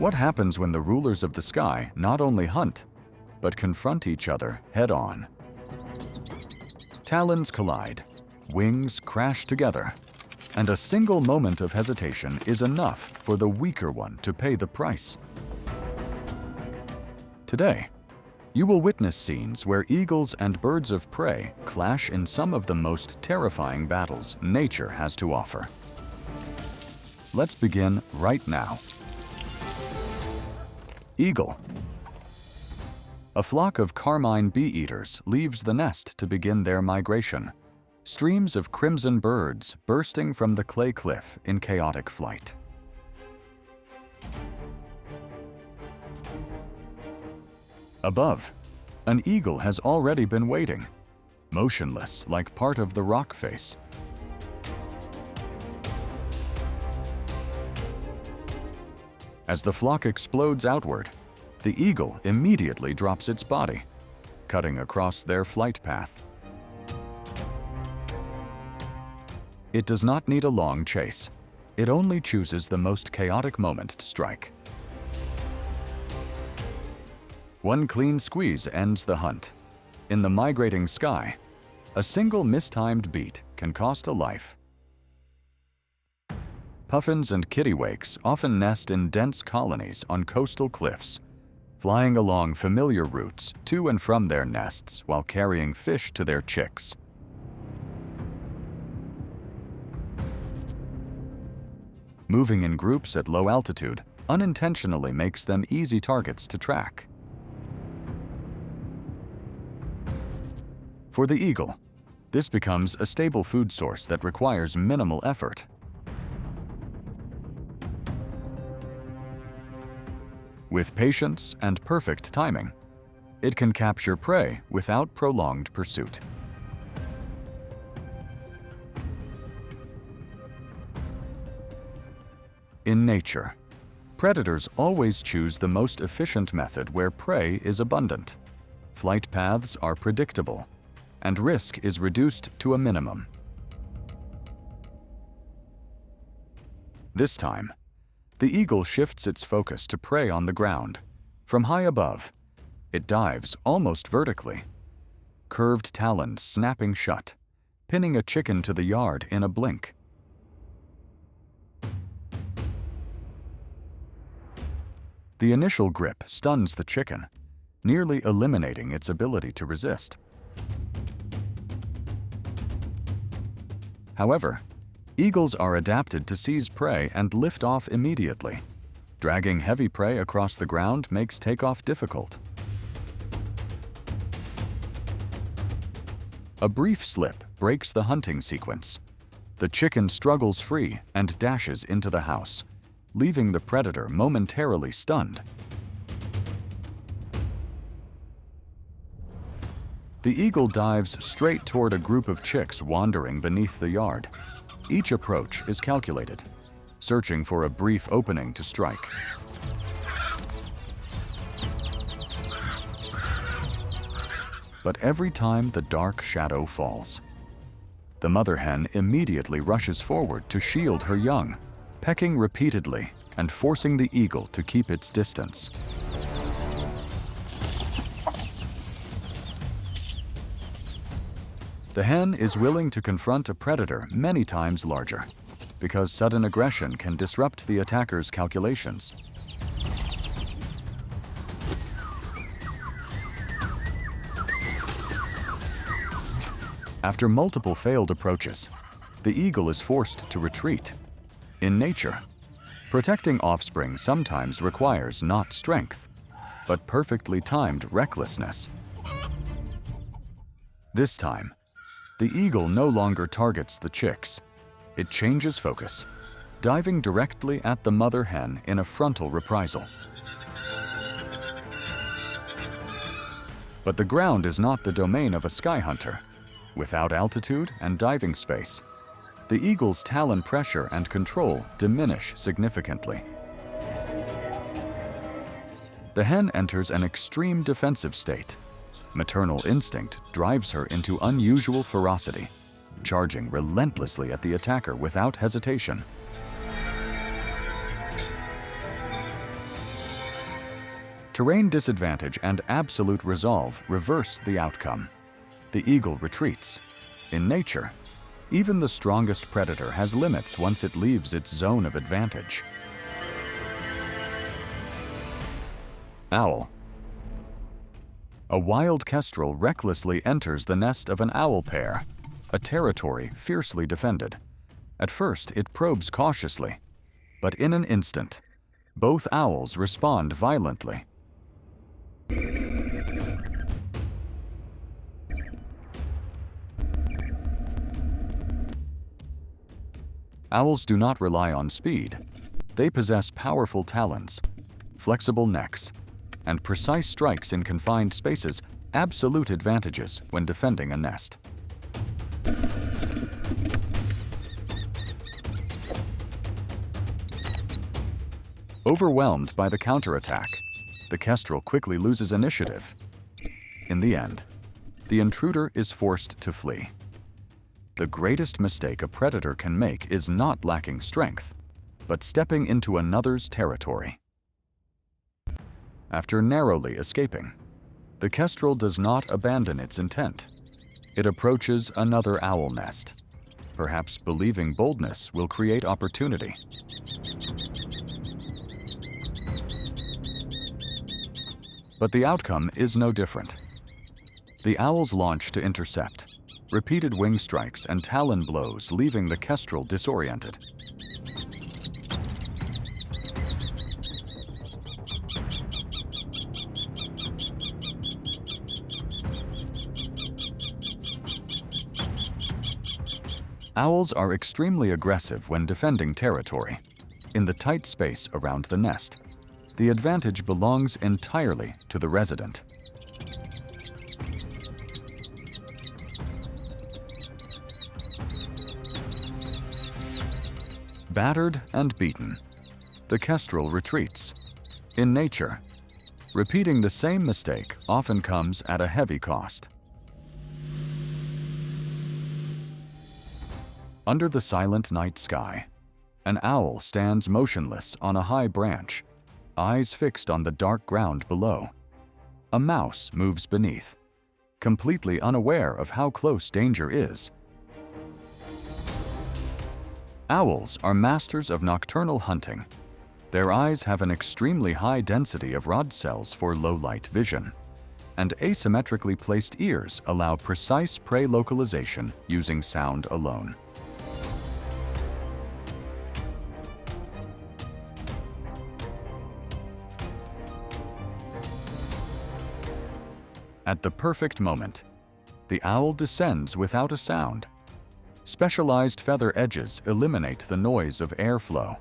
What happens when the rulers of the sky not only hunt, but confront each other head-on? Talons collide, wings crash together, and a single moment of hesitation is enough for the weaker one to pay the price. Today, you will witness scenes where eagles and birds of prey clash in some of the most terrifying battles nature has to offer. Let's begin right now. Eagle. A flock of carmine bee-eaters leaves the nest to begin their migration. Streams of crimson birds bursting from the clay cliff in chaotic flight. Above, an eagle has already been waiting, motionless like part of the rock face. As the flock explodes outward, the eagle immediately drops its body, cutting across their flight path. It does not need a long chase. It only chooses the most chaotic moment to strike. One clean squeeze ends the hunt. In the migrating sky, a single mistimed beat can cost a life. Puffins and kittiwakes often nest in dense colonies on coastal cliffs, flying along familiar routes to and from their nests while carrying fish to their chicks. Moving in groups at low altitude unintentionally makes them easy targets to track. For the eagle, this becomes a stable food source that requires minimal effort. With patience and perfect timing, it can capture prey without prolonged pursuit. In nature, predators always choose the most efficient method where prey is abundant. Flight paths are predictable, and risk is reduced to a minimum. This time, the eagle shifts its focus to prey on the ground. From high above, it dives almost vertically, curved talons snapping shut, pinning a chicken to the yard in a blink. The initial grip stuns the chicken, nearly eliminating its ability to resist. However, eagles are adapted to seize prey and lift off immediately. Dragging heavy prey across the ground makes takeoff difficult. A brief slip breaks the hunting sequence. The chicken struggles free and dashes into the house, leaving the predator momentarily stunned. The eagle dives straight toward a group of chicks wandering beneath the yard. Each approach is calculated, searching for a brief opening to strike. But every time the dark shadow falls, the mother hen immediately rushes forward to shield her young, pecking repeatedly and forcing the eagle to keep its distance. The hen is willing to confront a predator many times larger, because sudden aggression can disrupt the attacker's calculations. After multiple failed approaches, the eagle is forced to retreat. In nature, protecting offspring sometimes requires not strength, but perfectly timed recklessness. This time, the eagle no longer targets the chicks. It changes focus, diving directly at the mother hen in a frontal reprisal. But the ground is not the domain of a sky hunter. Without altitude and diving space, the eagle's talon pressure and control diminish significantly. The hen enters an extreme defensive state. Maternal instinct drives her into unusual ferocity, charging relentlessly at the attacker without hesitation. Terrain disadvantage and absolute resolve reverse the outcome. The eagle retreats. In nature, even the strongest predator has limits once it leaves its zone of advantage. Owl. A wild kestrel recklessly enters the nest of an owl pair, a territory fiercely defended. At first, it probes cautiously, but in an instant, both owls respond violently. Owls do not rely on speed. They possess powerful talons, flexible necks, and precise strikes in confined spaces, absolute advantages when defending a nest. Overwhelmed by the counterattack, the kestrel quickly loses initiative. In the end, the intruder is forced to flee. The greatest mistake a predator can make is not lacking strength, but stepping into another's territory. After narrowly escaping, the kestrel does not abandon its intent. It approaches another owl nest, perhaps believing boldness will create opportunity. But the outcome is no different. The owls launch to intercept, repeated wing strikes and talon blows leaving the kestrel disoriented. Owls are extremely aggressive when defending territory. In the tight space around the nest, the advantage belongs entirely to the resident. Battered and beaten, the kestrel retreats. In nature, repeating the same mistake often comes at a heavy cost. Under the silent night sky, an owl stands motionless on a high branch, eyes fixed on the dark ground below. A mouse moves beneath, completely unaware of how close danger is. Owls are masters of nocturnal hunting. Their eyes have an extremely high density of rod cells for low-light vision, and asymmetrically placed ears allow precise prey localization using sound alone. At the perfect moment, the owl descends without a sound. Specialized feather edges eliminate the noise of airflow.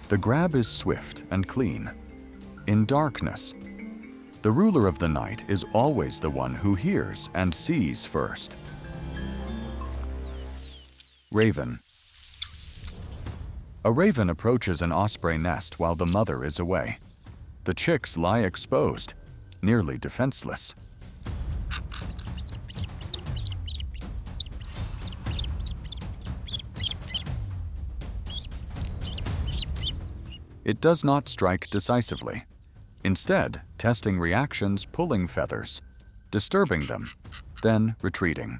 The grab is swift and clean. In darkness, the ruler of the night is always the one who hears and sees first. Raven. A raven approaches an osprey nest while the mother is away. The chicks lie exposed, nearly defenseless. It does not strike decisively, instead testing reactions, pulling feathers, disturbing them, then retreating.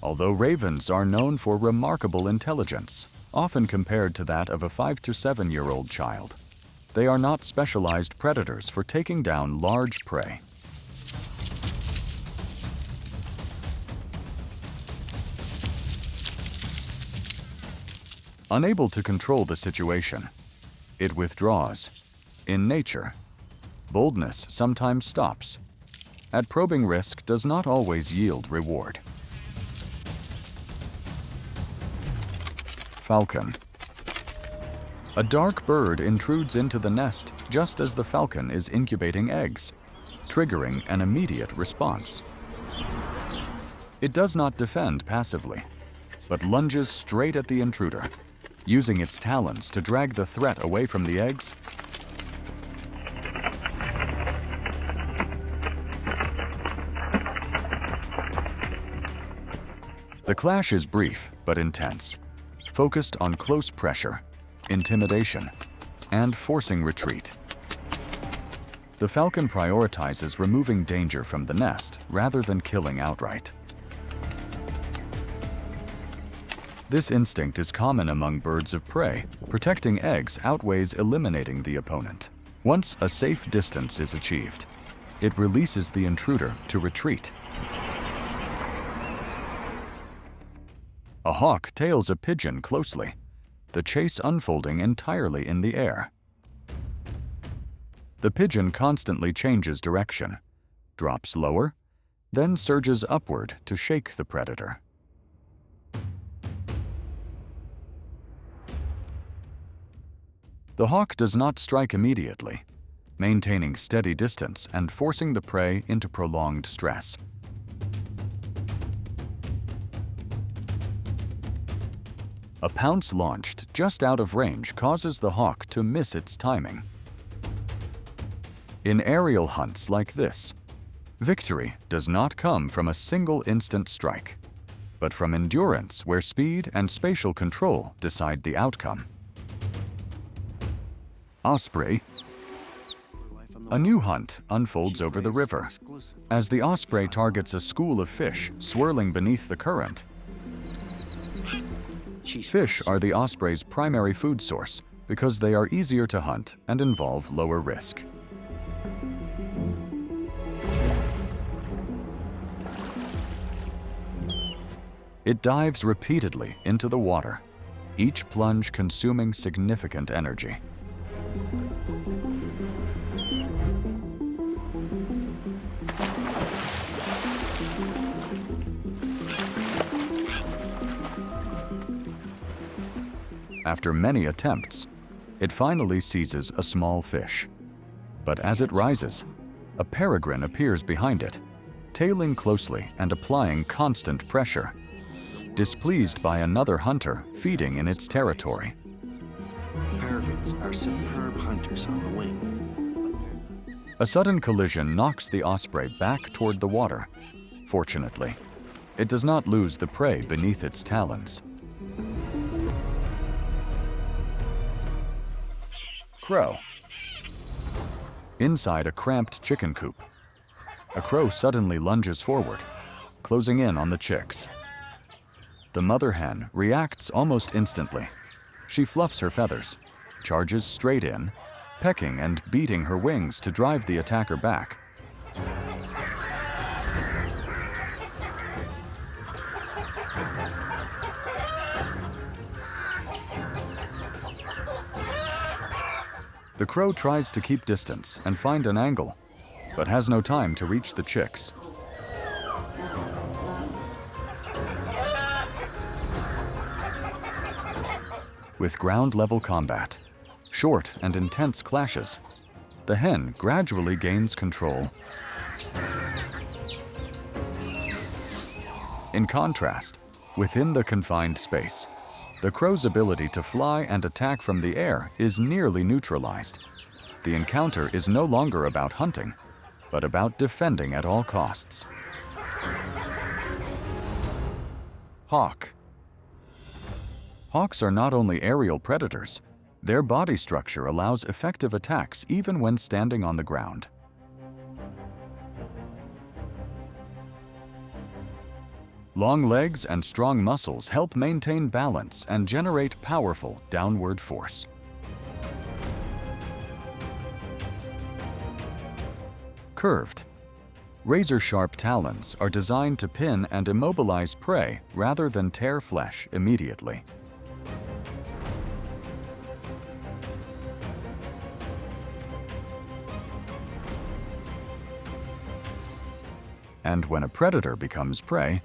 Although ravens are known for remarkable intelligence, often compared to that of a 5 to 7-year-old child, they are not specialized predators for taking down large prey. Unable to control the situation, it withdraws. In nature, boldness sometimes stops. At probing risk does not always yield reward. Falcon. A dark bird intrudes into the nest just as the falcon is incubating eggs, triggering an immediate response. It does not defend passively, but lunges straight at the intruder. using its talons to drag the threat away from the eggs. The clash is brief but intense, focused on close pressure, intimidation, and forcing retreat. The falcon prioritizes removing danger from the nest rather than killing outright. This instinct is common among birds of prey. Protecting eggs outweighs eliminating the opponent. Once a safe distance is achieved, it releases the intruder to retreat. A hawk tails a pigeon closely, the chase unfolding entirely in the air. The pigeon constantly changes direction, drops lower, then surges upward to shake the predator. The hawk does not strike immediately, maintaining steady distance and forcing the prey into prolonged stress. A pounce launched just out of range causes the hawk to miss its timing. In aerial hunts like this, victory does not come from a single instant strike, but from endurance where speed and spatial control decide the outcome. Osprey. A new hunt unfolds over the river. As the osprey targets a school of fish swirling beneath the current, fish are the osprey's primary food source because they are easier to hunt and involve lower risk. It dives repeatedly into the water, each plunge consuming significant energy. After many attempts, it finally seizes a small fish. But as it rises, a peregrine appears behind it, tailing closely and applying constant pressure, displeased by another hunter feeding in its territory. Peregrines are superb hunters on the wing. A sudden collision knocks the osprey back toward the water. Fortunately, it does not lose the prey beneath its talons. Crow. Inside a cramped chicken coop, a crow suddenly lunges forward, closing in on the chicks. The mother hen reacts almost instantly. She fluffs her feathers, charges straight in, pecking and beating her wings to drive the attacker back. The crow tries to keep distance and find an angle, but has no time to reach the chicks. With ground-level combat, short and intense clashes, the hen gradually gains control. In contrast, within the confined space, the crow's ability to fly and attack from the air is nearly neutralized. The encounter is no longer about hunting, but about defending at all costs. Hawk. Hawks are not only aerial predators, their body structure allows effective attacks even when standing on the ground. Long legs and strong muscles help maintain balance and generate powerful downward force. Curved. Razor-sharp talons are designed to pin and immobilize prey rather than tear flesh immediately. And when a predator becomes prey,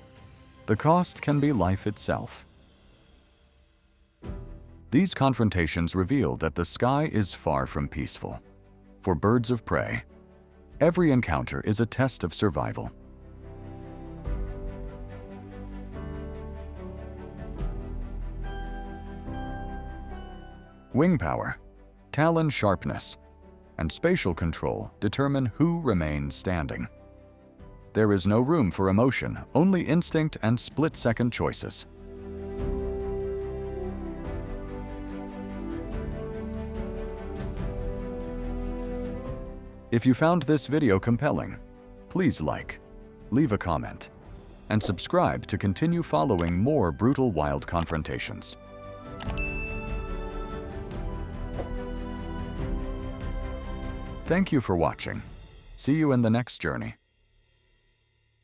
the cost can be life itself. These confrontations reveal that the sky is far from peaceful. For birds of prey, every encounter is a test of survival. Wing power, talon sharpness, and spatial control determine who remains standing. There is no room for emotion, only instinct and split-second choices. If you found this video compelling, please like, leave a comment, and subscribe to continue following more brutal wild confrontations. Thank you for watching. See you in the next journey.